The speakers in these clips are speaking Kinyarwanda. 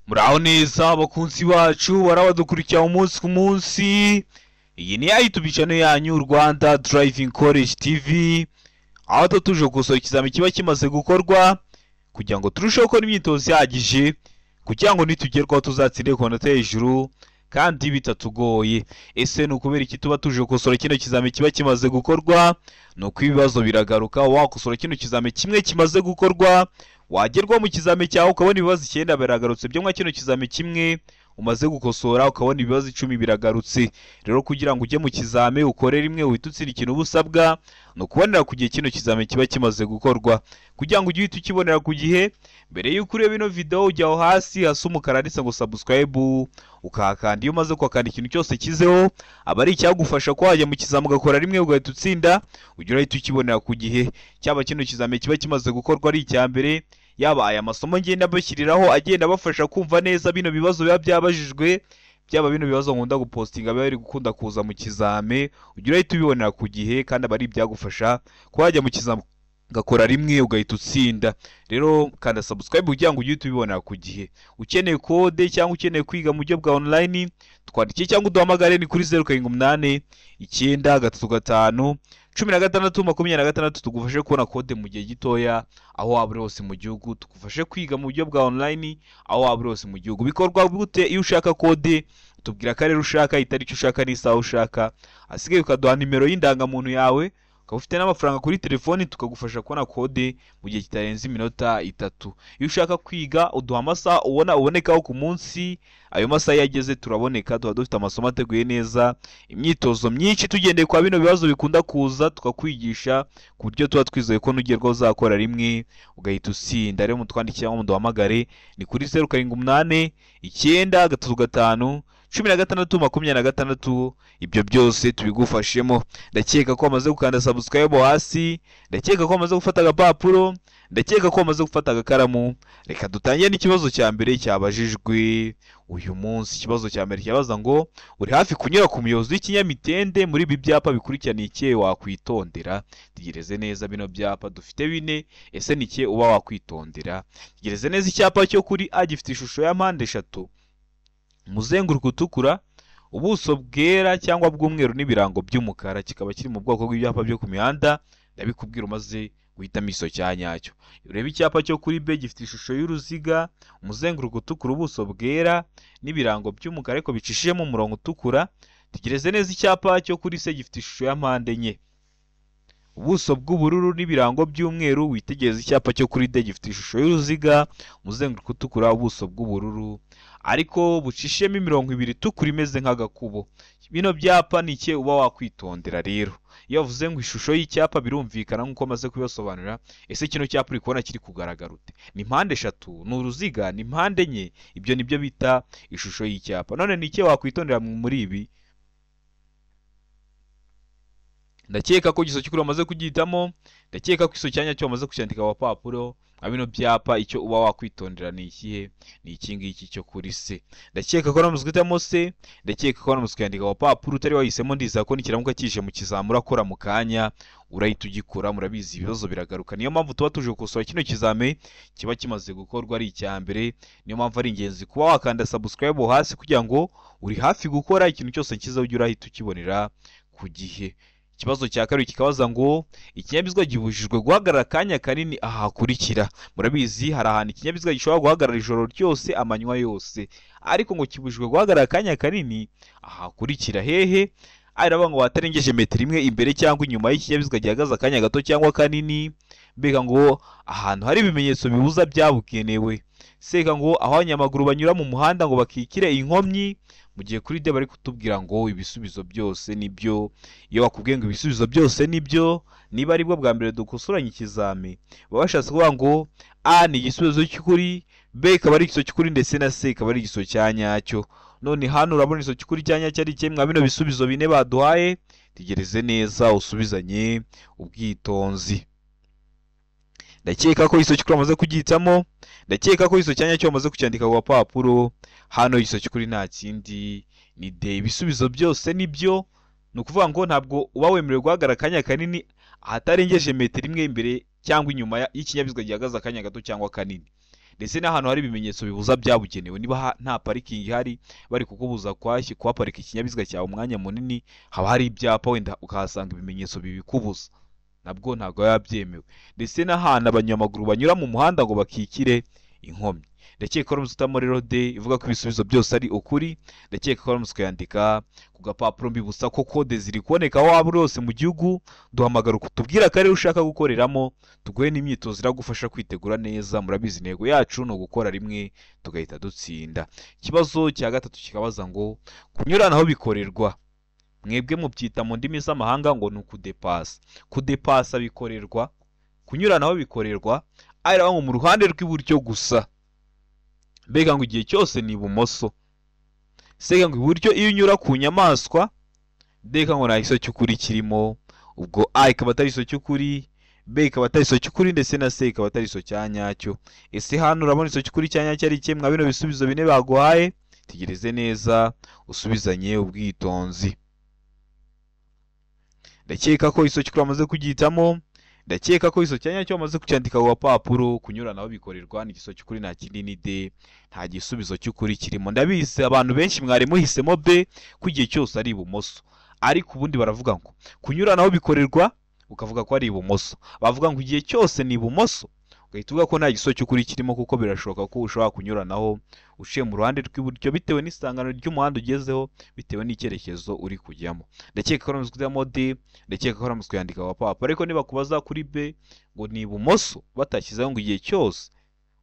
Muraho neza abakunzi bacu barabadukurikira umunsi ku munsi. Iyi ni YouTube channel yanyu Rwanda Driving College TV, aho tuje gukosora ikizami kiba kimaze gukorwa kugira ngo turusheho gukora imyitozo ihagije kugira ngo nitugerwaho tuzatsinde ku manota hejuru kandi bitatugoye. Ese ni ukubera iki tuba tuje gukosora kino kizami kiba kimaze gukorwa? No kwibibazo biragaruka, wakosora kino kizami kimwe kimaze gukorwa wagerwa mu kizami cyawe ukabona ibibazo 9 biragarutse byo mwa kino kizami kimwe umaze gukosora ukabona ibibazo 10 biragarutse. Rero kugira ngo ujye mu kizami ukore rimwe uhitutsira ikintu ubusabwa no kubonera ku gihe kino kizami kiba kimaze gukorwa. Kugira ngo ujye ukibonera ku gihe, mbere yuko ureba ino video ujyaho hasi hasa umukara ndetse ngo subscribe ukahakanda. Iyo umaze kwakanda ikintu cyose kizeho aba ari icyagufasha ko wajya mu kizami ugakora rimwe ugahita utsinda, ujye urahita ukibonera ku gihe. Cyaba kino kizami kiba kimaze gukorwa ari icya mbere, yaba aya masomo ngenda bashyiriraho agenda bafasha kumva neza bino bibazo biba byabajijwe, byaba bino bibazo nkunda gupostinga biba biri gukunda kuza mu kizami, ujye urahita ubibonera ku gihe kandi aba ari ibyagufasha ko wajya mu kizami gakora rimwe ugahita utsinda. Rero kanda subscribe kugira ngo ujye ubibonera ku gihe. Ukeneye code cyangwa ukeneye kwiga mu buryo bwa online, twandike cyangwa uduhamagare ni kuri 078 935 1626 tugufashe kubona code mu gihe gitoya aho waba uri hose mu gihugu, tugufashe kwiga mu buryo bwa online aho waba uri hose mu gihugu. Bikorwa gute? Iyo ushaka code tubwira karere ushaka, itariki ushaka n'isaha ushaka, asigaye ukaduha nimero y'indangamuntu yawe, ukaba ufite n'amafaranga kuri telefoni tukagufasha kubona code mu gihe kitarenze iminota 3. Iyo ushaka kwiga uduha amasaha ubonekaho ku munsi, ayo masaha yageze turaboneka, tuba dufite amasomo ateguye neza, imyitozo myinshi tugendeye kwa bino bibazo bikunda kuza tukakwigisha ku buryo tuba twizeye ko nugerwaho uzakora rimwe ugahita utsinda. Rero mutwandikira ngo muduhamagare ni kuri 078 935 1626, ibyo byose tubigufashemo. Ndakeka ko wamaze gukanda subscribe hasi, ndakeka ko wamaze gufata agapapuro, ndakeka ko wamaze gufata agakaramu. Reka dutangire n'ikibazo cya mbere cyabajijwe uyu munsi. Ikibazo cya mbere cyabaza ngo uri hafi kunyura ku muyobozi w'ikinyamitende, muri ibi byapa bikurikirana iki wakwitondera? Tegereze neza bino byapa dufite bine, ese ni iki uba wakwitondera? Tegereze neza icyapa cyo kuri A gifite ishusho ya mpande eshatu, umuzenguruko utukura, ubuso bwera cyangwa bw'umweru n'ibirango by'umukara, kikaba kiri mu bwoko bw'ibyapa byo ku mihanda. Ndabikubwira umaze guhitamo iso cya nyacyo. Urebe icyapa cyo kuri B gifite ishusho y'uruziga, umuzenguruko utukura, ubuso bwera n'ibirango by'umukara ariko bicishijemo umurongo utukura. Tegereze neza icyapa cyo kuri C gifite ishusho ya mpande enye, ubuso bw'ubururu n'ibirango by'umweru. Witegereze icyapa cyo kuri D gifite ishusho y'uruziga, umuzenguruko utukura, ubuso bw'ubururu ariko bucishemo imirongo ibiri itukura imeze nk'agakubo. Bino byapa ni iki uba wakwitondera? Rero iyo bavuze ngo ishusho y'icyapa birumvikana nk'uko maze kubisobanura. Ese kino cyapa uri kubona kiri kugaragara ute? Ni mpande eshatu, ni uruziga, ni mpande enye, ibyo nibyo bita ishusho y'icyapa. None ni iki wakwitondera muri ibi? Ndakeka ko igiso cy'ukuri wamaze kugihitamo, ndakeka ko iso cyanya cyo wamaze kucyandika ku papuro. Abino byapa icyo uba wakwitondera ni ikihe? Ni iki ngiki cyo kuri C. Ndakeka ko namaze guhitamo C, ndakeka ko namaze kuyandika ku papuro. Utari wahisemo ndiza ko nikiramuka kije mu kizamu urakora mu kanya urahita ugikora. Murabizi ibibazo biragaruka, niyo mpamvu tuba tuje gukosora kino kizame kiba kimaze gukorwa ari icya mbere. Niyo mpamvu ari ingenzi kuba wakanda subscribe hasi kugira ngo uri hafi gukora ikintu cyose kiza ujye urahita ukibonera ku gihe. Ikibazo cya kabiri kikabaza ngo ikinyabiziga gibujijwe guhagarara akanya kanini ahakurikira. Murabizi hari ahantu ikinyabiziga gishobora guhagarara ijoro ryose, amanywa yose, ariko ngo kibujijwe guhagarara akanya kanini ahakurikira. Hehe? Aravuga ngo watarengeje metero imwe imbere cyangwa inyuma y'ikinyabiziga gihagaze akanya gato cyangwa kanini. Mbega ngo ahantu hari ibimenyetso bibuza byabugenewe. Seka ngo aho abanyamaguru banyura mu muhanda ngo bakikire inkomyi. Mu gihe kuri D bari kutubwira ngo ibisubizo byose nibyo. Iyo bakubwiye ngo ibisubizo byose nibyo, niba ari bwo bwa mbere dukosoranye ikizami, baba bashatse kuvuga ngo A ni igisubizo cy'ukuri, B ikaba ari igiso cy'ukuri ndetse na C ikaba ari igiso cya nyacyo. None hano urabona igiso cy'ukuri cya nyacyo ari kimwe bino bisubizo bine baduhaye. Tegereze neza usubizanye ubwitonzi. Ndakeka ko iso cy'ukuri wamaze kugihitamo, ndakeka ko iso cyanya cyo wamaze kucyandika ku papuro. Hano iso cy'ukuri nta kindi ni D. Ibisubizo byose nibyo, ni ukuvuga ngo ntabwo uba wemerewe guhagarara akanya kanini ahatarengeje metero imwe imbere cyangwa inyuma y'ikinyabiziga gihagaze akanya gato cyangwa kanini. ndetse n'ahantu hari ibimenyetso bibuza byabugenewe. Niba nta parikingi ihari bari kukubuza kuhaparika ikinyabiziga cyawe umwanya munini, haba hari ibyapa wenda ukahasanga ibimenyetso bibikubuza, nabwo ntabwo biba byemewe. Ndetse n'ahantu abanyamaguru banyura mu muhanda ngo bakikire inkomyi. Ndakeka ko uramutse utamo rero de ivuga ko ibisubizo byose ari ukuri. Ndakeka ko uramutse ukayandika ku gapapuro mbibutsa ko kode ziri kuboneka aho waba uri hose mu gihugu. Duhamagara ukutubwira akarere ushaka gukoreramo, tuguhe n'imyitozo iragufasha kwitegura neza. Murabizi intego yacu ni ugukora rimwe tugahita dutsinda. Ikibazo cya gatatu kikabaza ngo kunyuranaho bikorerwa, mwebwe mubyita mu ndimi z'amahanga ngo ni ukudepasa. Kudepasa bikorerwa, kunyuranaho bikorerwa ari aho mu ruhande rw'iburyo gusa. Mbega ngo igihe cyose ni ibumoso. Sega ngo iburyo iyo unyura ku nyamaswa, mbega ngo nta giso cy'ukuri kirimo. Ubwo A ikaba atari iso cy'ukuri, B ikaba atari iso cy'ukuri, ndetse na C ikaba atari iso cya nyacyo. Ese hano urabona iso cy'ukuri cya nyacyo ari kimwe? Bino bisubizo bine baguhaye, tegereze neza usubizanye ubwitonzi. Ndakeka ko iso cy'ukuri amaze kugihitamo. Ndakeka ko iso cyanya cyo amaze kucyandika ku papuro. Kunyuranaho bikorerwa ni igiso cy'ukuri, nta kindi ni D, nta gisubizo cy'ukuri kirimo. Ndabizi abantu benshi mwari muhisemo B ku gihe cyose ari ibumoso, ariko ubundi baravuga ngo kunyuranaho bikorerwa ukavuga ko ari ibumoso. Bavuga ngo igihe cyose ni ibumoso, ugahita uvuga ko nta giso cy'ukuri kirimo, kuko birashoboka ko ushobora kunyuranaho uciye mu ruhande rw'iburyo bitewe n'isangano ry'umuhanda ugezeho, bitewe n'icyerekezo uri kujyamo. Ndakeka ko uramutse kujyamo D, ndakeka ko uramutse kuyandika ku papuro. Ariko niba kubaza kuri B ngo ni ibumoso batashyizeho ngo igihe cyose,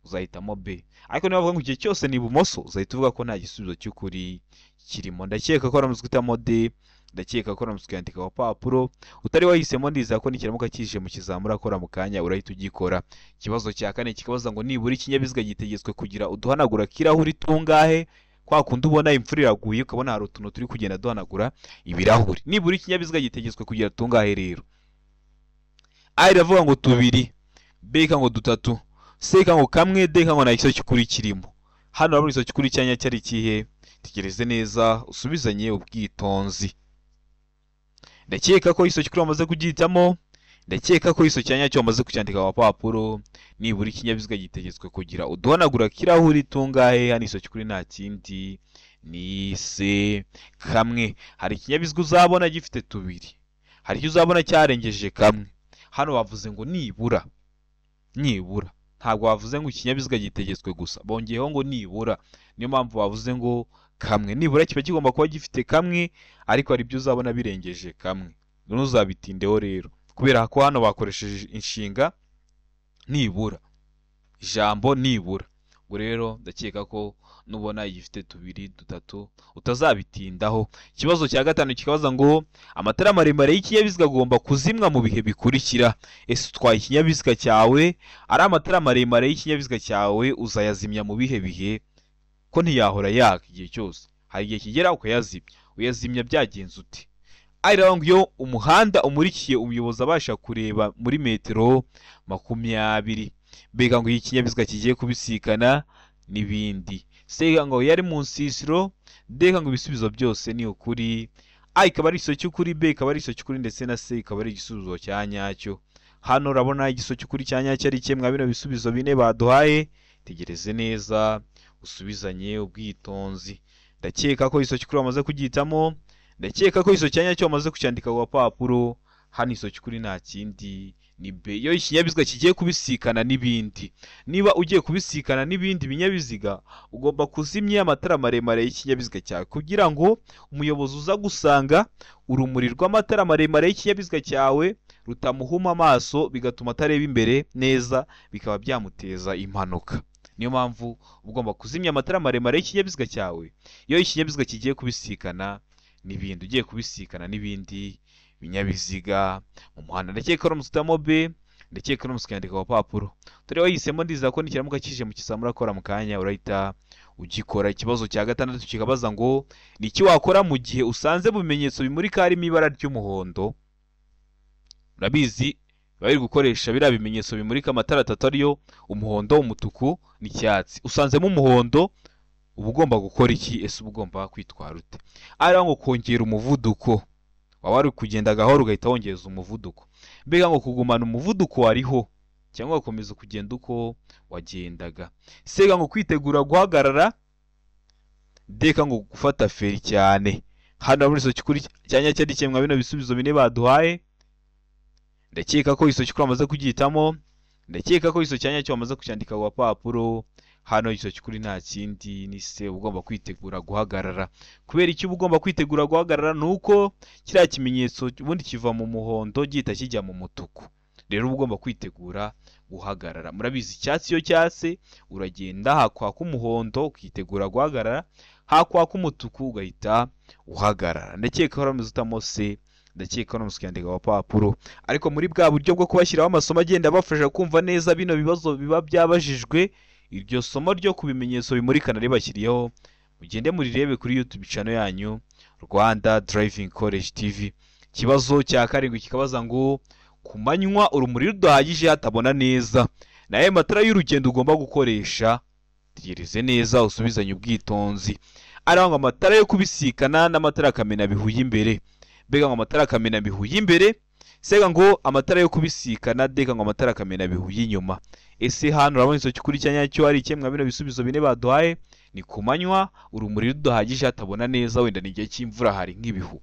uzahitamo B. Ariko niba bavuga ngo igihe cyose ni ibumoso, uzahita uvuga ko nta gisubizo cy'ukuri kirimo. Ndakeka ko uramutse kujyamo D, ndakeka ko uramutse kuyandika ku papuro. Utari wahisemo ndizera ko nikiramuka kije mu kizamura akora mu kanya urahita ugikora. Ikibazo cya kane kikabaza ngo nibura ikinyabiziga gitegetswe kugira uduhanagura kirahuri tungahe? Kwa kundi ubona imvura iraguye ukabona hari utuntu turi kugenda duhanagura ibirahuri. Nibura ikinyabiziga gitegetswe kugira tungahe rero? A iravuga ngo tubiri, B ngo dutatu, C ngo kamwe, D ngo nta giso cy'ukuri kirimo. Hano urabona igiso cy'ukuri cyanya cyari kihe? Tegereze neza usubizanye ubwitonzi. Ndakeka ko iso cy'ukuri amaze kugihitamo. Ndakeka ko iso cyanya cyo amaze kucyandika ku papuro. Nibura ikinyabiziga gitegetswe kugira uduhanagura kirahuri tungahe? Hano iso cy'ukuri nta kindi ni C, kamwe. Hari ikinyabiziga uzabona gifite tubiri, hari icyo uzabona cyarengeje kamwe. Hano bavuze ngo nibura, nibura ntabwo bavuze ngo ikinyabiziga gitegetswe gusa, bongeyeho ngo nibura. Niyo mpamvu bavuze ngo kamwe. Nibura kiba kigomba kuba gifite kamwe, ariko hari ibyo uzabona birengeje kamwe. Ntuzabitindeho rero, kubera ko hano bakoresheje inshinga nibura, ijambo nibura. Ubwo rero ndakeka ko nubona igifite tubiri, dutatu utazabitindaho. Ikibazo cya gatanu kikabaza ngo amatara maremare y'ikinyabiziga agomba kuzimwa mu bihe bikurikira. Ese utwaye ikinyabiziga cyawe, ari amatara maremare y'ikinyabiziga cyawe uzayazimya mu bihe bihe? Ko ntiyahora yaka igihe cyose, hari igihe kigera ukayazimya. Uyazimya byagenze ute? Ariko ngo iyo umuhanda umurikiye umuyobozi abasha kureba muri metero 20, mbega ngo iyi kinyabiziga kigiye kubisikana n'ibindi. C ngo yari mu nsisiro, D ngo ibisubizo byose ni ukuri. A ikaba ari igiso cy'ukuri, B ikaba ari igiso cy'ukuri, ndetse na C ikaba ari igisubizo cya nyacyo. Hano urabona igiso cy'ukuri cya nyacyo ari kimwe bino bisubizo bine baduhaye. Tegereze neza usubizanye ubwitonzi. Ndakeka ko igiso cy'ukuri amaze kugihitamo. Ndakeka ko iso cyanya cyo amaze kucyandika ku papuro. Hano iso cy'ukuri nta kindi ni B. Iyo ikinyabiziga kigiye kubisikana n'ibindi, niba ugiye kubisikana n'ibindi binyabiziga, ugomba kuzimya amatara maremare y'ikinyabiziga cyawe kugira ngo umuyobozi uza gusanga urumuri rw'amatara maremare y'ikinyabiziga cyawe rutamuhuma amaso, bigatuma atareba imbere neza, bikaba byamuteza impanuka. Niyo mpamvu ugomba kuzimya amatara maremare y'ikinyabiziga cyawe iyo ikinyabiziga kigiye kubisikana n'ibindi, ugiye kubisikana n'ibindi binyabiziga mu muhanda. Ndakeka ko umusutamo B, ndakeka ko umusukandika ku papuro. Turi wahisemo ndiza ko nikiramuka kije mu kisamura akora mu kanya urahita ugikora. Ikibazo cya gatandatu kikabaza ngo ni iki wakora mu gihe usanze mu bimenyetso bimurika harimo ibara ry'umuhondo? Urabizi bari gukoresha biriya bimenyetso bimurika amatara atatu ariyo umuhondo, umutuku n'icyatsi. Usanzemo umuhondo uba ugomba gukora iki? Ese uba ugomba kwitwara ute? Ari ngo kongera umuvuduko, waba wari kugenda gahoro ugahita wongeza umuvuduko. Mbega ngo kugumana umuvuduko wariho, cyangwa ugakomeza kugenda uko wagendaga. Sega ngo kwitegura guhagarara, deka ngo gufata feri cyane. Hano muri isoki kuri cyanya cyari cyemwa bino bisubizo bine baduhaye. Ndakeka ko isoki kuri amaze kugitamo, ndakeka ko isoki cyanya cyo amaze kucyandika ku papuro. Hano isoki kuri nta kindi ni se ugomba kwitegura guhagarara. Kubera icyo ugomba kwitegura guhagarara nuko kiriya kimenyetso ubundi kiva mu muhondo gihita kijya mu mutuku. Rero ugomba kwitegura guhagarara. Murabizi icyatsi iyo cyase uragenda hakwaka umuhondo ukitegura guhagarara, hakwaka umutuku ugahita uhagarara. Ndakeka ko ramaze utamose, ndakeka no musikandika wa papuro. Ariko muri bwa buryo bwo kubashyiraho amasomo agenda bafasha kumva neza bino bibazo biba byabajijwe, iryo somo ryo kubimenyetso bimurikana ribashyiriyeho, mugende murirebe kuri YouTube channel yanyu Rwanda Driving College TV. Kibazo cya karindwi kikabaza ngo ku manywa urumuri rudahagije hatabona neza, naye matara y'urugendo ugomba gukoresha. Tegereze neza usubizanye ubwitonzi. Arangwa amatara yo kubisikana n'amatara kamena bihuye imbere. Bega ngo amatara kamena bihuye imbere, sega ngo amatara yo kubisikana, deka ngo amatara kamena bihuye inyuma. Ese hano urabona isoki kuri cyanya cyo ari ikemwa bino bisubizo bine baduhaye, ni ku manywa urumuri rudahagije hatabona neza, wenda ni gihe cy'imvura hari nk'ibihu.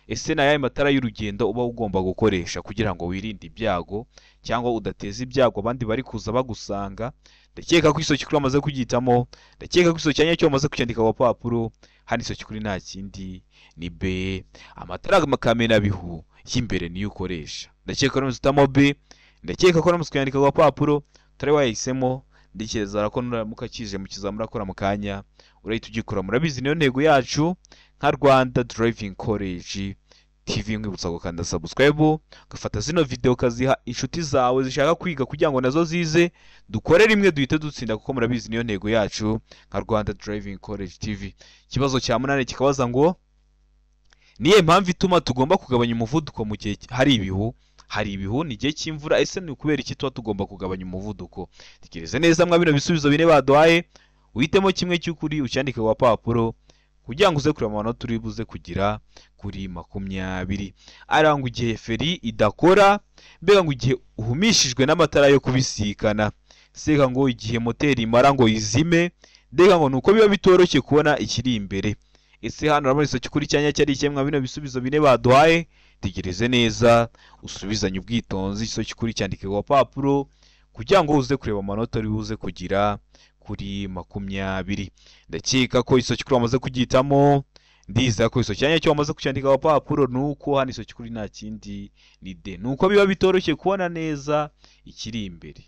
Ese naye matara y'urugendo uba ugomba gukoresha kugira ngo wirinde ibyago cyangwa udateza ibyago abandi bari kuza bagusanga. Ndakeka ko isoki kuri amaze kugitamo, ndakeka ko isoki cyanya cyo amaze kucyandika ku papuro. Hano isoki kuri nta kindi ni B, amatara kamena bihu y'imbere niyo ukoresha. Ndakeka ko nuzitamo B, ndakeka ko namuze kucyandika ku papuro. Tare wahisemo, ndikereza ko nuramuka kije mu kizamura akora mu kanya urahita ugikora. Murabizi niyo ntego yacu nka Rwanda Driving College TV. Nkwibutsa gukanda subscribe, gafata zino video kaziha inshuti zawe zishaka kwiga kugira ngo nazo zize dukore rimwe duhite dutsinda, kuko murabizi niyo ntego yacu nka Rwanda Driving College TV. Kibazo cya 8 kikabaza ngo niye mpamvu ituma tugomba kugabanya umuvuduko mu gihe hari ibihu. Hari ibihu ni gihe cy'imvura, ese ni kubera iki tuba tugomba kugabanya umuvuduko? Tekereze neza mwa bino bisubizo bine baduhaye, uhitemo kimwe cy'ukuri ucyandike ku papuro kugira ngo uze kureba amanota turi buze kugira kuri 20. Arangwa igihe feri idakora, mbega ngo igihe uhumishijwe n'amatara yo kubisikana, seka ngo igihe moteri imara ngo izime, ndega ngo nuko biba bitoroshye kubona ikiri imbere. Ese hano urabona isoki kuri cyanya cyari ikemwa bino bisubizo bine baduhaye. Tegereze neza usubizanye ubwitonzi, isoki kuri cyandike ku papuro kugira ngo uze kureba amanota uri buze kugira kuri 20. Ndakeka ko isoki kuri amaze kugitamo, ndiza ko isoki cyanya cyo amaze kucyandika ku papuro, nuko hano isoki kuri nta kindi ni D, nuko biba bitoroshye kubona neza ikiri imbere.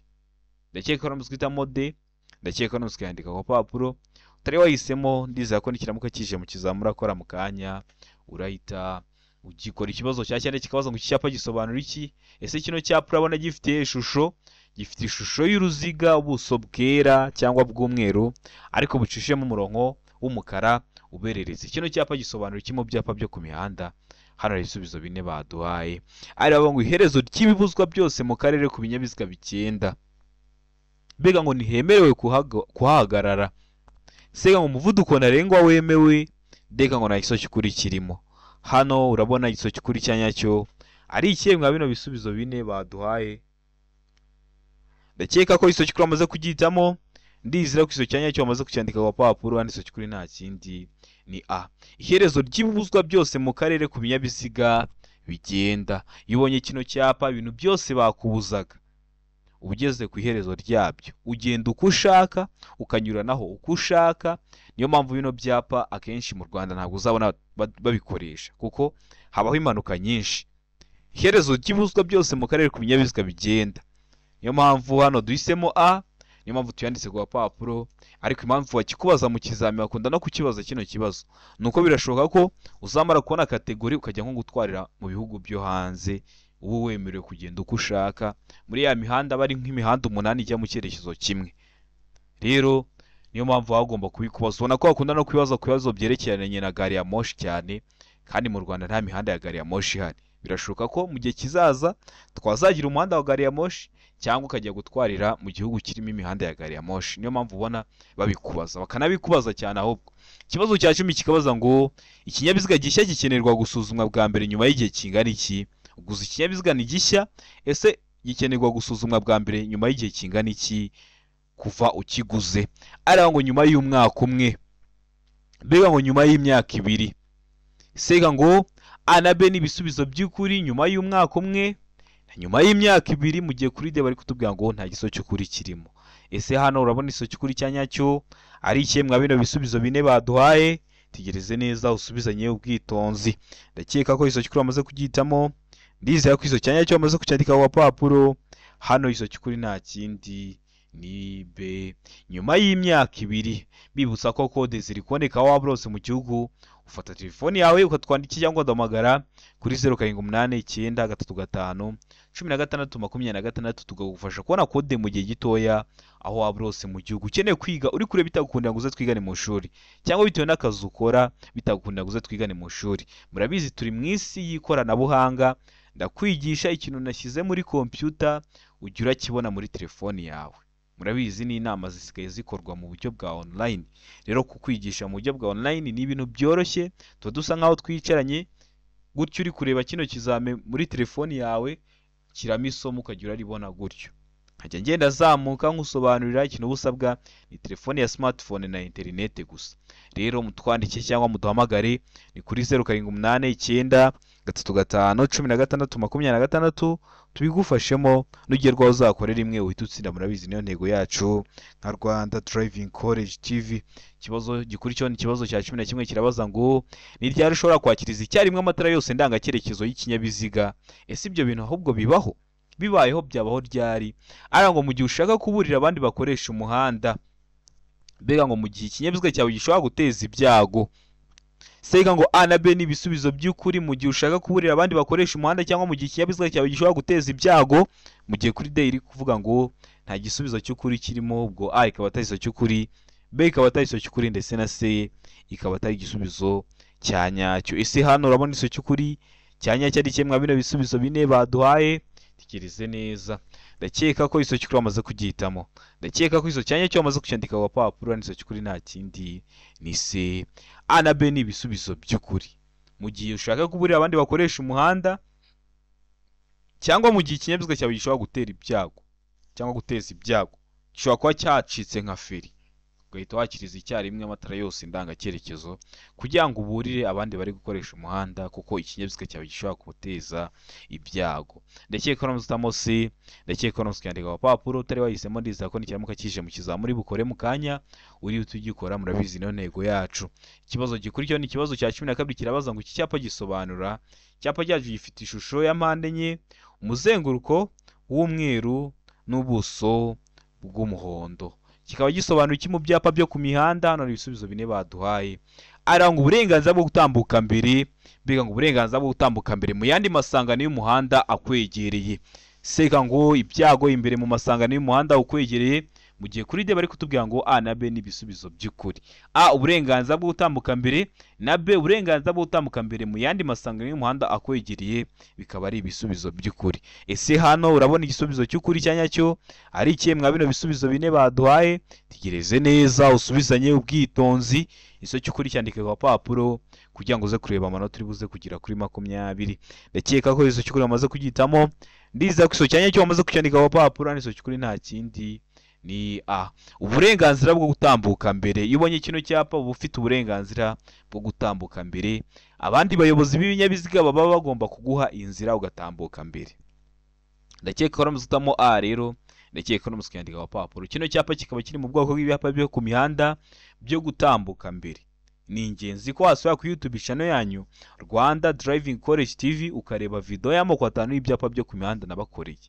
Ndakeka ko namuze kwitamo D, ndakeka ko namuze kwandika ku papuro. Utari wahisemo, ndiza ko nikiramuka kije mu kizamura akora mu kanya urahita ugikora. Ikibazo cya cyane kikabaza ngo icyapa gisobanura iki? Ese kino cyapa urabona gifite ishusho y'uruziga, ubuso bwera cyangwa bw'umweru ariko bucishemo umurongo w'umukara ubereretse. Kino cyapa gisobanura iki mu byapa byo ku mihanda? Hano hari ibisubizo bine baduhaye. Araba ngo iherezo ry'ibibuzwa byose mu karere ku binyabiziga bigenda, mbega ngo ntihemerewe kuhagarara. Sega ngo umuvuduko ntarengwa wemewe, ndeka ngo nta isoki kuri kirimo. Hano urabona isoki kuri cyanya cyo ari ikemwa bino bisubizo bine baduhaye. Ndakeka ko isoki kuri amaze kugitamo, ndizira ko isoki cyanya cyo amaze kucyandika ku papuro. Hano isoki kuri nta kindi ni A, iherezo ry'ibibuzwa byose mu karere ku binyabiziga bigenda. Yibonye kino cyapa ibintu byose bakubuzaga, ugeze ku iherezo ryabyo ugenda uko ushaka, ukanyuranaho uko ushaka. Niyo mpamvu bino byapa akenshi mu Rwanda ntabwo uzabona babikoresha, kuko habaho impanuka nyinshi. Iherezo ry'ibibuzwa byose mu karere ku binyabiziga bigenda, niyo mpamvu hano duhisemo A, niyo mpamvu tuyanditse ku papuro. Ariko impamvu bakikubaza mu kizami bakunda no kukibaza kino kibazo, nuko birashoboka ko uzamara kubona kategori ukajya nko gutwarira mu bihugu byo hanze, ubu wemerewe kugenda uko ushaka muri ya mihanda bari nk'imihanda 8 ijya mu cyerekezo kimwe. Rero niyo mpamvu bagomba kubikubaza. Ubona ko bakunda no kwibaza ku bibazo byerekeranye na gari ya moshi cyane, kandi mu Rwanda nta mihanda ya gari ya moshi ihari. Birashoboka ko mu gihe kizaza twazagira umuhanda wa gari ya moshi, cyangwa ukajya gutwarira mu gihugu kirimo imihanda ya gari ya moshi. Niyo mpamvu ubona babikubaza, bakanabikubaza cyane. Ahubwo ikibazo cya 10 kikabaza ngo ikinyabiziga gishya gikenerwa gusuzumwa bwa mbere nyuma y'igihe kingana iki? Uguze ikinyabiziga ni gishya, ese gikenerwa gusuzumwa bwa mbere nyuma y'igihe kingana iki kuva ukiguze. Ariko ngo nyuma y'umwaka umwe, mbega ngo nyuma y'imyaka ibiri, sega ngo A na B n'ibisubizo by'ukuri nyuma y'umwaka umwe na nyuma y'imyaka ibiri. Mu gihe kuri D bari kutubwira ngo nta giso cy'ukuri kirimo. Ese hano urabona iso cy'ukuri cya nyacyo ari ikihe mwa bino bisubizo bine baduhaye? Tegereze neza usubizanye ubwitonzi. Ndakeka ko iso cy'ukuri bamaze kugitamo, ndizera ko iso cya nyacyo bamaze kucyandika ku papuro. Hano iso cy'ukuri nta kindi ni B. Nyuma y'imyaka ibiri, bibutsa ko kode ziri kuboneka aho waba hose mu gihugu. Ufata telefoni yawe ukatwandikira cyangwa udahamagara kuri 0789531626 tukagufasha kubona kode mu gihe gitoya aho waba hose mu gihugu. Ukeneye kwiga uri kure bitagukundira ngo uze twigane mu shuri, cyangwa bitewe n'akazi ukora bitagukundira ngo uze twigane mu shuri. Murabizi turi mu isi y'ikoranabuhanga, ndakwigisha ikintu nashyize muri computer ujya urakibona muri telefoni yawe. Murabizi ni inama zisigaye zikorwa mu buryo bwa online. Rero kukwigisha mu buryo bwa online ni ibintu byoroshye, tuba dusa nkaho twicaranye gutyo uri kureba kino kizame muri telefoni yawe, kiramo isomo ukajya uraribona gutyo. Nkajya ngenda zamuka nkusobanurira ikintu busabwa ni telefoni ya smartphone na internet gusa. Rero mutwandike cyangwa muduhamagare ni kuri 0789531626 tubigufashemo n'ugerwaho uzakorera imwe uhita utsinda. Murabizi niyo ntego yacu nka Rwanda Driving College TV. Ikibazo gikurikiyeho ni ikibazo cya 11 kirabaza ngo ni ryari ushobora kwakiriza icyarimwe amatara yose ndangacyerekezo y'ikinyabiziga? Ese ibyo bintu ahubwo bibaho? Bibayeho byabaho ryari? Ara ngo mu gihe ushaka kuburira abandi bakoresha umuhanda, mbega ngo mu gihe ikinyabiziga cyawe gishobora guteza ibyago. Sega ngo A na B n'ibisubizo by'ukuri mu gihe ushaka kuburira abandi bakoresha umuhanda, cyangwa mu gihe ikinyabiziga cyawe gishobora guteza ibyago. Mu gihe kuri D iri kuvuga ngo nta gisubizo cy'ukuri kirimo, ubwo A ikaba atari iso cy'ukuri, B ikaba atari iso cy'ukuri, ndetse na C ikaba atari igisubizo cya nyacyo. Ese hano urabona iso cy'ukuri cya nyacyo ari kimwe bino bisubizo bine baduhaye? Tekereze neza. Ndakeka ko iso cy'ukuri bamaze kugihitamo. Ndakeka ko iso cya nyacyo bamaze kucyandika ku papuro. N'iso cy'ukuri nta kindi ni C. A na B ni ibisubizo by'ukuri mu gihe ushaka kuburira abandi bakoresha umuhanda, cyangwa mu gihe ikinyabiziga cyawe gishobora gutera ibyago cyangwa guteza ibyago. Gishobora kuba cyacitse nka feri, ugahita wakiriza icyarimwe amatara yose ndangacyerekezo kugira ngo uburire abandi bari gukoresha umuhanda, kuko ikinyabiziga cyawe gishobora guteza ibyago. Ndakeka ko namuzitamo C, ndakeka ko namuzikandika ku papuro. Utari wahisemo ndizera ko nikiramuka kije mu kizamuri bukore mu kanya uri utugikora. Murabizi niyo ntego yacu. Ikibazo gikurikiyeho ni ikibazo cya 12 kirabaza ngo iki cyapa gisobanura. Icyapa cyacu gifite ishusho ya mpande enye, umuzenguruko w'umweru n'ubuso bw'umuhondo. Kikaba gisobanura iki mu byapa byo ku mihanda? Hano ibisubizo bine baduhaye. Aranga uburenganzira bwo gutambuka mbere, mbega ngo uburenganzira bwo gutambuka mbere mu yandi masangano y'umuhanda akwegereye. Seka ngo ibyago imbere mu masangano y'umuhanda ukwegereye. Mu gihe kuri D bari kutubwira ngo A na B n'ibisubizo by'ukuri. A uburenganzira bwo gutambuka mbere, na B uburenganzira bwo gutambuka mbere mu yandi masangano y'umuhanda akwegereye, bikaba ari ibisubizo by'ukuri. Ese hano urabona igisubizo cy'ukuri cya nyacyo ari ikihe mwa bino bisubizo bine baduhaye? Tegereze neza usubizanye ubwitonzi. Iso cy'ukuri cyandike ku papuro kugira ngo uze kureba amanota uri buze kugira kuri 20. Ndakeka ko iso cy'ukuri bamaze kugitamo, ndizera ko iso cya nyacyo bamaze kucyandika ku papuro. N'iso cy'ukuri nta kindi ni A, uburenganzira bwo gutambuka mbere. Iyo ubonye kino cyapa uba ufite uburenganzira bwo gutambuka mbere. Abandi bayobozi b'ibinyabiziga baba bagomba kuguha inzira ugatambuka mbere. Ndakeka ko namuzitamo A rero, ndakeka ko namuzikandika ku papuro. Kino cyapa kikaba kiri mu bwoko bw'ibyapa byo ku mihanda byo gutambuka mbere. Ni ingenzi ko wasubira ku YouTube channel yanyu Rwanda Driving College TV ukareba video y'amoko 5 y'ibyapa byo ku mihanda nabakoreye.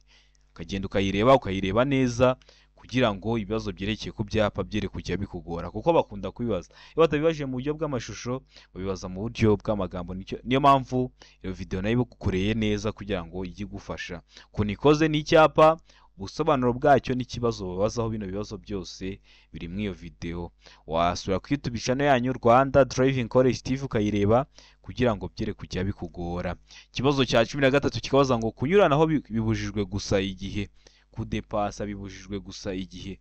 Ukagenda ukayireba neza kugira ngo ibibazo byerekeye ku byapa byere kujya bikugora, kuko bakunda kubibaza. Iyo batabibaje mu buryo bw'amashusho babibaza mu buryo bw'amagambo. Niyo mpamvu iyo video nayo ikukoreye neza kugira ngo ijye gufasha. Kunikoze ni icyapa, ubusobanuro bwacyo n'ikibazo babazaho, bino bibazo byose biri mu iyo video. Wasura ku YouTube channel yanyu Rwanda Driving College TV ukayireba kugira ngo byere kujya bikugora. Ikibazo cya 13 kikabaza ngo kunyuranaho bibujijwe gusa igihe, kudepasa bibujijwe gusa igihe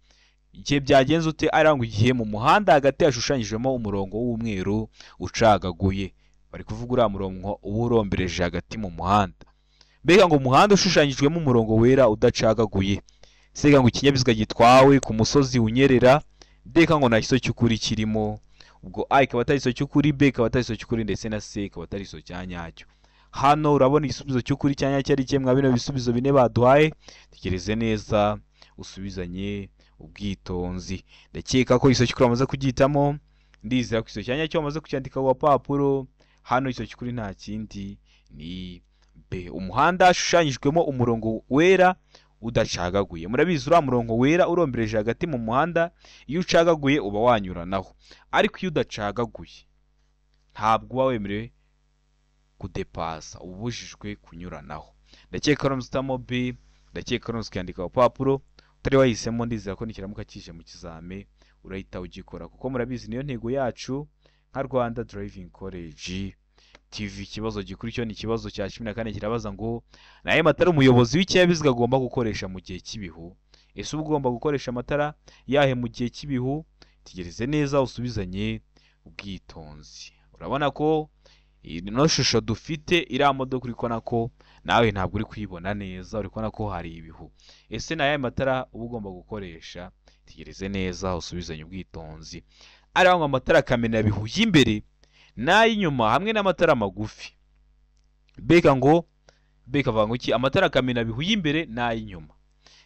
byagenze ute? Aranga igihe mu muhanda hagati yashushanyijemo umurongo w'umweru ucagaguye. Bari kuvuga uriya murongo uba urombereje hagati mu muhanda. mbega ngo umuhanda ushushanyijwemo umurongo wera udacagaguye. Sega ngo ikinyabiziga gitwawe ku musozi unyerera, deka ngo nta kiso cy'ukuri kirimo. Ubwo A ikaba atari iso cy'ukuri, B ikaba atari iso cy'ukuri, ndetse na C ikaba atari iso cya nyacyo. Hano urabona igisubizo cy'ukuri cya nyacyo ari kimwe bino bisubizo bine baduhaye. Tekereze neza usubizanye ubwitonzi. Ndakeka ko iso cy'ukuri amaze kugitamo, ndizera ko iso cya nyacyo amaze kucyandika ku papuro. Hano iso cy'ukuri nta kindi ni B. Umuhanda ushushanyijwemo umurongo wera udacagaguye. Murabizi uriya murongo wera urombereje hagati mu muhanda, iyo ucagaguye uba wanyuranaho, ariko iyo udacagaguye ntabwo uba wemerewe kudepasa, uba ubujijwe kunyuranaho. Ndakeka rumuzitamo B, ndakeka rumuzikandika ku papuro. Utari wahisemo ndizera ko nikiramuka kije mu kizame urahita ugikora, kuko murabizi niyo ntego yacu nka Rwanda Driving College TV. Ikibazo gikurikiyeho ni ikibazo cya 14 kirabaza ngo naye matara umuyobozi w'ikinyabiziga agomba gukoresha mu gihe cy'ibihu. Ese uba ugomba gukoresha amatara yahe mu gihe cy'ibihu? Tegereze neza usubizanye ubwitonzi. Urabona ko ino shusho dufite iriya modoka uri kubona ko nawe ntabwo uri kuyibona neza, uri kubona ko hari ibihu. Ese naye matara uba ugomba gukoresha? Tegereze neza usubizanye ubwitonzi. Ariho ngo amatara kamena bihu y'imbere n'ay'inyuma hamwe n'amatara magufi. Beka ngo avuga ngo iki? Amatara kamena bihu y'imbere n'ay'inyuma.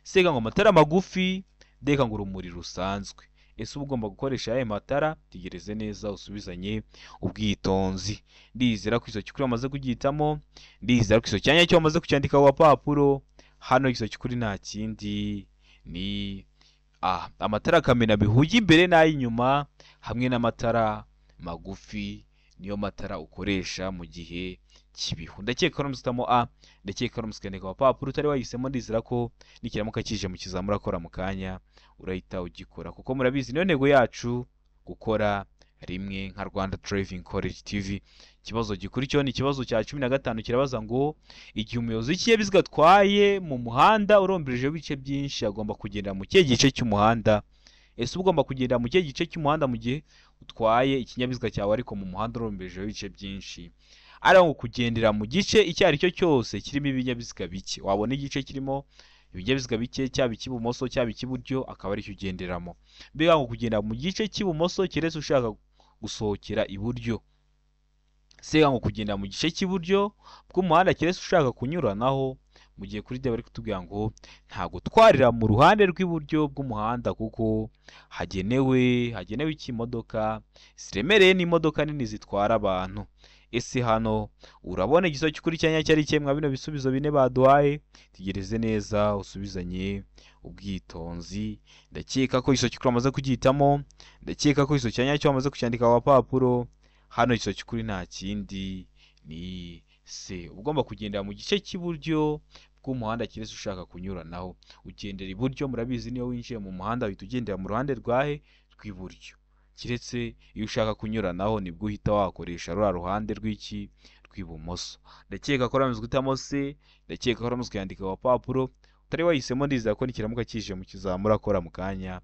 Sega ngo amatara magufi, deka ngo urumuri rusanzwe. Ese uba ugomba gukoresha aya matara? Tegereze neza usubizanye ubwitonzi. Ndizera ko iso cy'ukuri amaze kugitamo, ndizera ko iso cyanya cyo amaze kucyandika ku papuro. Hano iso cy'ukuri nta kindi ni amatara kamena bihu y'imbere n'ay'inyuma hamwe n'amatara magufi niyo matara ukoresha mu gihe cy'ibihu. Ndakeka rumuzitamo A, ndakeka rumuzikandika ku papuro. Utari wahisemo ndizera ko nikiramuka kije mu kizamura akora mu kanya urahita ugikora, kuko murabizi niyo ntego yacu gukora rimwe nka Rwanda Driving College TV. Ikibazo gikurikiyeho ni ikibazo cya 15 kirabaza ngo igihe umuyobozi w'ikinyabiziga atwaye mu muhanda urombereje ibice byinshi agomba kugenda mu kihe gice cy'umuhanda? Ese ugomba kugenda mu kihe gice cy'umuhanda mu gihe utwaye ikinyabiziga cyawe ariko mu muhanda urombereje ibice byinshi? Ari ngo kugendera mu gice icyo ari cyo cyose kirimo ibinyabiziga bike. Wabona igice kirimo ibinyabiziga bike, cyaba icy'ibumoso cyaba icy'iburyo, akaba ari cyo ugenderamo. Mbega ngo kugenda mu gice cy'ibumoso keretse ushaka gusohokera iburyo. Sega ngo kugenda mu gice cy'iburyo bw'umuhanda keretse ushaka kunyuranaho. Mu gihe kuri bari kutubwira ngo nta gutwarira mu ruhande rw'iburyo bw'umuhanda kuko hagenewe iki? Imodoka ziremereye n'imodoka nini zitwara abantu. Ese hano urabona igiso cy'ukuri cyanya cyari cyemwa bino bisubizo bine baduhaye. Tegereze neza usubizanye ubwitonzi. Ndakeka ko iso cy'ukuri amaze kugitamo, ndakeka ko iso cyanya cyo amaze kucyandika ku papuro. Hano iso cy'ukuri nta kindi ni C. Ugomba kugendera mu gice cy'iburyo bw'umuhanda kiretse ushaka kunyuranaho. Ugendera iburyo, murabizi niyo winjiye mu muhanda uhita ugendera mu ruhande rw'iburyo, kiretse iyo ushaka kunyuranaho nibwo uhita wakoresha rura ruhande rw'ibumoso. Ndakeka ko ramuzwe utamo C, ndakeka ko ramuzwe yandika ku papuro. Utari wahisemo ndizera ko nikiramuka kije mu kizamura akora mu kanya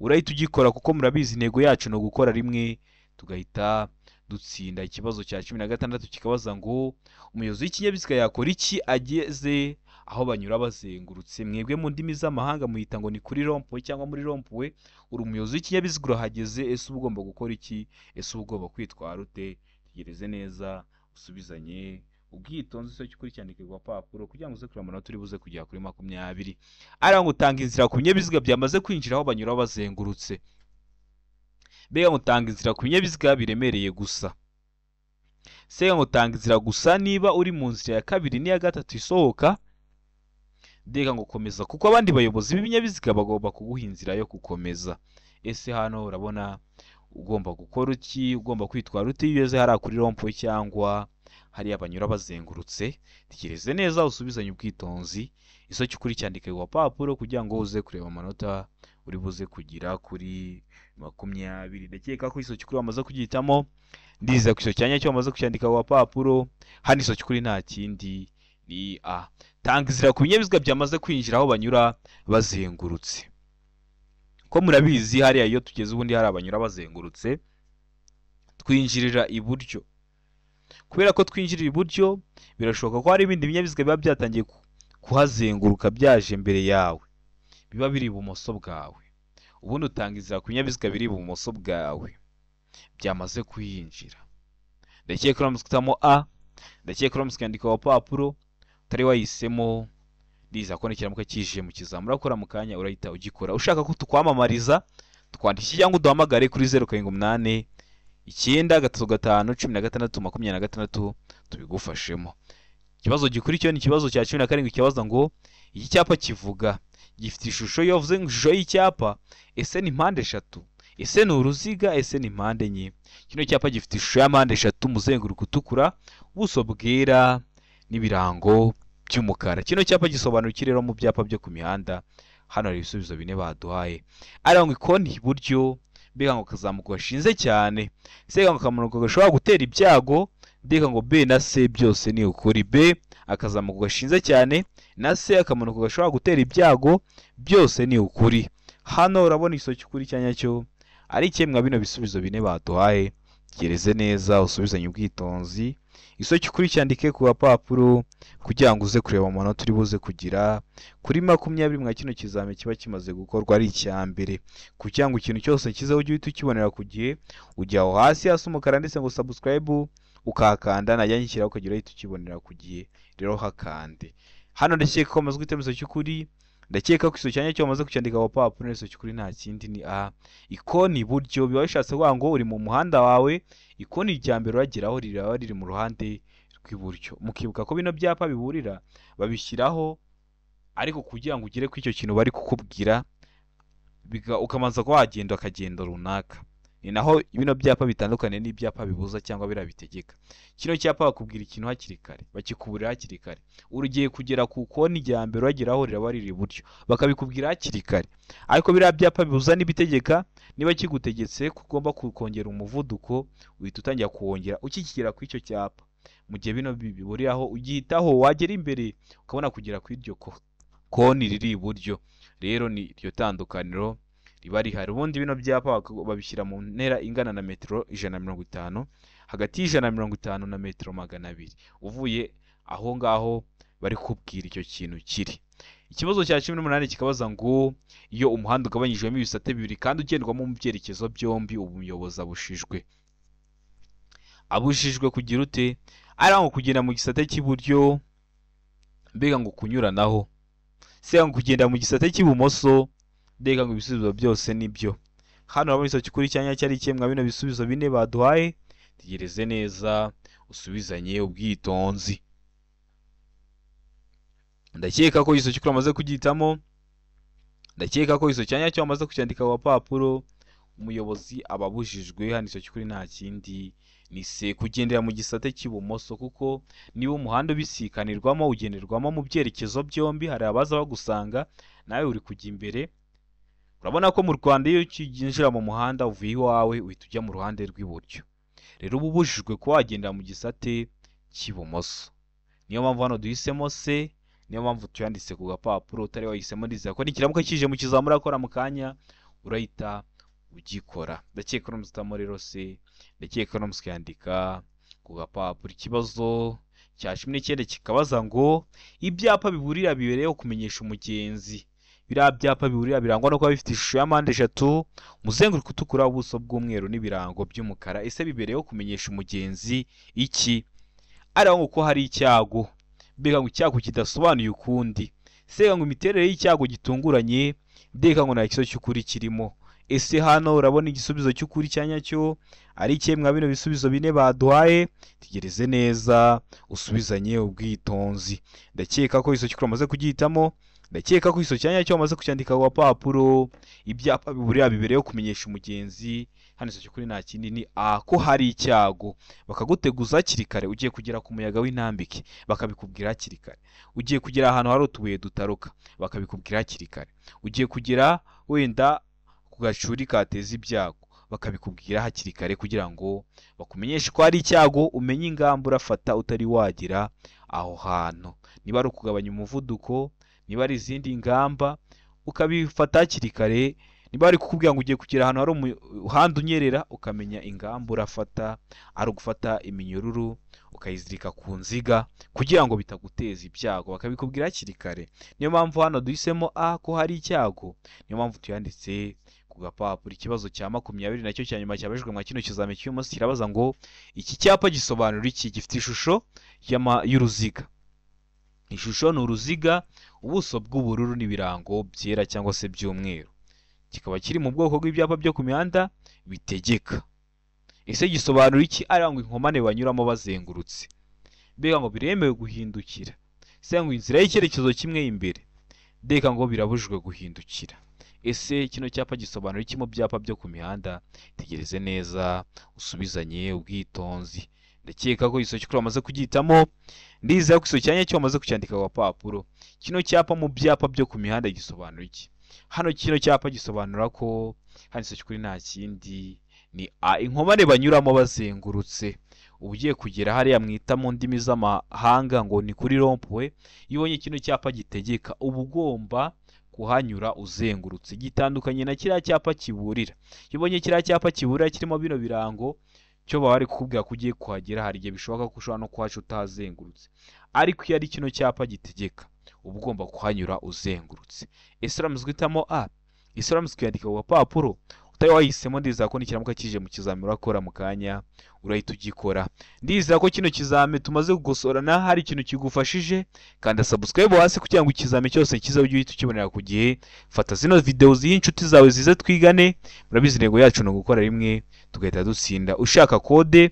urahita ugikora, kuko murabizi intego yacu no gukora rimwe tugahita dutsinda. Ikibazo cya 16 kikabaza ngo umuyobozi w'ikinyabiziga yakora iki ageze aho banyura bazengurutse? Mwebwe mu ndimi z'amahanga muhita ngo ni kuri rompo cyangwa muri rompuwe. Uri umuyobozi w'ikinyabiziga urahageze, ese uba ugomba gukora iki? Ese uba ugomba kwitwara ute? Tegereze neza usubizanye ubwitonzi. Cyo cy'ukuri cyandike ku papuro kugira ngo uze kureba amanota turi buze kujya kuri 20. Ari ngo utanga inzira ku binyabiziga byamaze kwinjira aho banyura bazengurutse. Mbega ngo utanga inzira ku binyabiziga biremereye gusa. Sega ngo utanga inzira gusa niba uri mu nzira ya kabiri n'iya gatatu isohoka. Ndeka ngo komeza kuko abandi bayobozi b'ibinyabiziga bagomba kuguha inzira yo gukomeza. Ese hano urabona ugomba gukora iki? Ugomba kwitwara ute iyo ugeze hariya kuri rompo cyangwa hariya banyura bazengurutse? Tekereze neza usubizanye ubwitonzi. Iso cy'ukuri cyandike ku papuro kugira ngo uze kureba amanota uri buze kugira kuri 20. Ndakeka ko iso cy'ukuri bamaze kugitamo, ndizera ko iso cyanya cyo bamaze kucyandika ku papuro. Hano iso cy'ukuri nta kindi ni A. Tanga inzira ku binyabiziga byamaze kwinjira aho banyura bazengurutse. Ko murabizi hariya iyo tugeze ubundi hari abanyura bazengurutse twinjirira iburyo. kubera ko twinjirira iburyo birashoboka ko hari ibindi binyabiziga biba byatangiye kuhazenguruka byaje mbere yawe biba biri ibumoso bwawe, ubundi utanga inzira ku binyabiziga biri ibumoso bwawe byamaze kuhinjira. Ndakeka uramutse utamo A, ndakeka uramutse ukandika wapapuro utari wahisemo ndiza ko nikiramuka kije mu kizamura kora mu kanya urahita ugikora. Ushaka ko tukwamamariza twandikira cyangwa uduhamagare kuri 078 935 tubigufashemo. Ikibazo gikurikiyeho ni ikibazo cya 17 kibaza ngo iki cyapa kivuga gifite ishusho yovuze ngo ishusho y'icyapa ese ni mpande eshatu, ese ni uruziga, ese ni mpande enye. Kino cyapa gifite ishusho ya mpande eshatu, umuzenguruko utukura, ubuso bwera n'ibirango by'umukara. Kino cyapa gisobanura iki rero mu byapa byo ku mihanda? Hano hari ibisubizo bine baduhaye. Ari ngo ikoni iburyo mbega ngo kazamuka gashinze cyane, sega ngo kamanuka gashobora gutera ibyago, ndeka ngo B na C byose ni ukuri. B akazamuka gashinze cyane na C akamanuka gashobora gutera ibyago byose ni ukuri. Hano urabona isoki kuri cyanya cyo ari kimwe bino bisubizo bine baduhaye. Gereze neza usubizanye ubwitonzi, isoki kuri cyandike ku gapapuro kugira ngo uze kureba amanota turi buze kugira kuri 20 mwa kino kizame kiba kimaze gukorwa ari icyambere. Kugira ngo ikintu cyose kizeho ujye ukibonera ku gihe, ujya aho hasi umukara ndetse ngo subscribe ukakanda najya nyishyiraho ukagira ahita ukibonera ku gihe, rero hakande. Hano ndakeka ko amaze gutemeza cy'ukuri, ndakeka ko isocyanya cyo amaze kucyandika ku papuro nese cy'ukuri nta kindi ni A. Ikoni iburyo biba bishatse kuvuga ngo uri mu muhanda wawe, ikoni rya mbere urageraho riraba riri mu ruhande rw'iburyo. Mukibuka ko bino byapa biburira babishyiraho ariko kugira ngo ugere ku icyo kintu bari kukubwira ukamanza ko wagenda akagenda runaka. Ni naho bino byapa bitandukanye n'ibyapa bibuza cyangwa birabitegeka. Kino cyapa bakubwira ikintu hakiri kare, bakikuburira hakiri kare. Urugiye kugera ku koni rya mbere urageraho riraba riri iburyo, bakabikubwira hakiri kare. Ariko biriya byapa bibuza n'ibitegeka, niba kigutegetse kugomba kongera umuvuduko uhita utangira kuwongera ukikigera ku icyo cyapa. Mu gihe bino biburiraho ugihitaho wagera imbere ukabona kugera ku iryo koni riri iburyo. Rero ni iryo tandukaniro riba rihari. Ubundi bino byapa babishyira mu ntera ingana na metero 150, hagati y'150 na metero 200. Uvuye aho ngaho bari kubwira icyo kintu kiri. Ikibazo cya 18 kikabaza ngo iyo umuhanda ugabanyijwemo ibisate bibiri kandi ugendwamo mu byerekezo byombi umuyobozi abujijwe kugira ute? Ari ngo kugenda mu gisate cy'iburyo mbega ngo kunyuranaho, se ngo kugenda mu gisate cy'ibumoso, mbega ngo ibisubizo byose nibyo. Hano urabona isoki kuri cyanya cyari kimwe bino bisubizo bine baduhaye. Tegereze neza usubizanye ubwitonzi. Ndakeka ko isoki kuri amaze kugitamo, ndakeka ko isoki cyanya cyo amaze kucyandika ku papuro, umuyobozi ababujijwe. Hano isoki kuri nta kindi ni se kugendera mu gisate cy'ibumoso, kuko niba umuhanda ubisikanirwamo ugenderwamo mu byerekezo byombi, hari abaza bagusanga nawe uri kujya imbere. Urabona ko mu Rwanda iyo ukinjira mu muhanda uvuye iwawe uhita ujya mu ruhande rw'iburyo, rero uba ubujijwe ko wagendera mu gisate cy'ibumoso. Niyo mpamvu hano duhisemo C, niyo mpamvu tuyanditse ku gapapuro. Utari wahisemo ndizera ko nikiramuka kije mu kizamura akora mu kanya urahita ugikora. Ndakeka ko umusitamo rero C, ndakeka ko umusiyandika ku gapapuro. Ikibazo cya 19 kikabaza ngo ibyapa biburira bibereyeho kumenyesha umugenzi. Biriya byapa biburira birangwa no kuba bifite ishusho ya mpande eshatu, umuzenguruko utukura, ubuso bw'umweru n'ibirango by'umukara. Ese bibereyeho kumenyesha umugenzi iki? Ari ngo ko hari icyago, mbega ngo icyago kidasobanuye ukundi, sega ngo imiterere y'icyago gitunguranye, mbega ngo nta kiso cy'ukuri kirimo. Ese hano urabona igisubizo cy'ukuri cyanya cyo ari kimwe bino bisubizo bine baduhaye. Tegereze neza usubizanye ubwitonzi. Ndakeka ko iso cy'ukuri amaze kugihitamo, ndakeka ko iso cyanya cyo amaze kucyandika ku papuro. Ibyapa biburira bibereyeho kumenyesha umugenzi, hano iso cy'ukuri nta kindi ni A, ko hari icyago. Bakaguteguza hakiri kare, ugiye kugera ku muyaga w'intambike bakabikubwira hakiri kare. Ugiye kugera ahantu hari utubuye dutaruka bakabikubwira hakiri kare. Ugiye kugera wenda ku gacuri kateza ibyago bakabikubwira hakiri kare, kugira ngo bakumenyeshe ko hari icyago, umenye ingamba urafata utari wagira aho hantu. Niba ari ukugabanya umuvuduko, niba ari izindi ngamba ukabifata hakiri kare, niba bari kukubwira ngo ugiye kugera ahantu hari umuhanda unyerera ukamenya ingamba urafata, ari ugufata iminyururu ukayizirika ku nziga kugira ngo bitaguteza ibyago, bakabikubwira hakiri kare. Niyo mpamvu hano duhisemo A ko hari icyago, niyo mpamvu tuyanditse ku gapapuro. Ikibazo cya 20 nacyo cya nyuma cyabajijwe mu kino kizame cy'uyu munsi kirabaza ngo iki cyapa gisobanura iki? Gifite ishusho y'uruziga. Ishusho ni uruziga, ubuso bw'ubururu n'ibirango byera cyangwa se by'umweru. Kikaba kiri mu bwoko bw'ibyapa byo ku mihanda bitegeka. Ese gisobanura iki? Ari ngo inkomane banyuramo bazengurutse. Mbega ngo biremewe guhindukira. Se ngo inzira y'icyerekezo kimwe imbere. Deka ngo birabujijwe guhindukira. Ese kino cyapa gisobanura iki mu byapa byo ku mihanda? Tegereze neza, usubizanye ubwitonzi. Ndakeka ko iso cyukuru bamaze kugitamo, ndizera ko iso cyanya cyo bamaze kucyandika ku papuro. Kino cyapa mu byapa byo ku mihanda gisobanura iki? Hano kino cyapa gisobanura ko hano iso cyukuri nta kindi ni A, inkomane banyuramo bazengurutse. Ugiye kugera hariya mwita mu ndimi z'amahanga ngo ni kuri rompwe. Iyo ubonye kino cyapa gitegeka uba ugomba kuhanyura uzengurutse, gitandukanye na kiriya cyapa kiburira. Iyo ubonye kiriya cyapa kiburira kirimo bino birango, cyo baba bari kukubwira ko ugiye kuhagera, hari igihe bishoboka ko ushobora no kuhaca utahazengurutse. Ariko iyo ari kino cyapa gitegeka uba ugomba kuhanyura uzengurutse. Ese uramutse uhitamo A, ese uramutse kuyandika ku gapapuro utari wahisemo, ndizera ko nikiramuka kije mu kizami urakora mu kanya urahita ugikora. Ndizera ko kino kizami tumaze kugosorana hari ikintu kigufashije, kanda subscribe hasi kugira ngo ikizami cyose kiza ujye uhita ukibonera ku gihe. Fata zino video zihe inshuti zawe zize twigane, murabizi intego yacu no gukora rimwe tugahita dutsinda. Ushaka kode,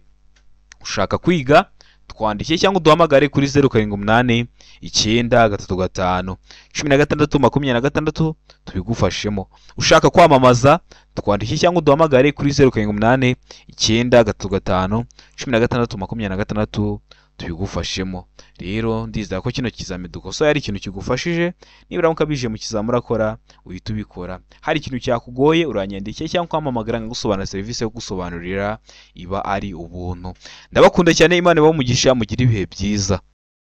ushaka kwiga, twandike cyangwa duhamagare kuri 0789 935 16 tubigufashemo. Ushaka kwamamaza, twandike cyangwa duhamagare kuri 0789 935 16 tubigufashemo. Rero ndizera ko kino kizami dukosoye ari ikintu kigufashije. Nibura mukabije mu kizami urakora uhita ubikora. Hari ikintu cyakugoye uranyandike cyangwa kwamamagara ngusobanura serivisi yo gusobanurira iba ari ubuntu. Ndabakunda cyane, Imana ibahe umugisha, mugira ibihe byiza.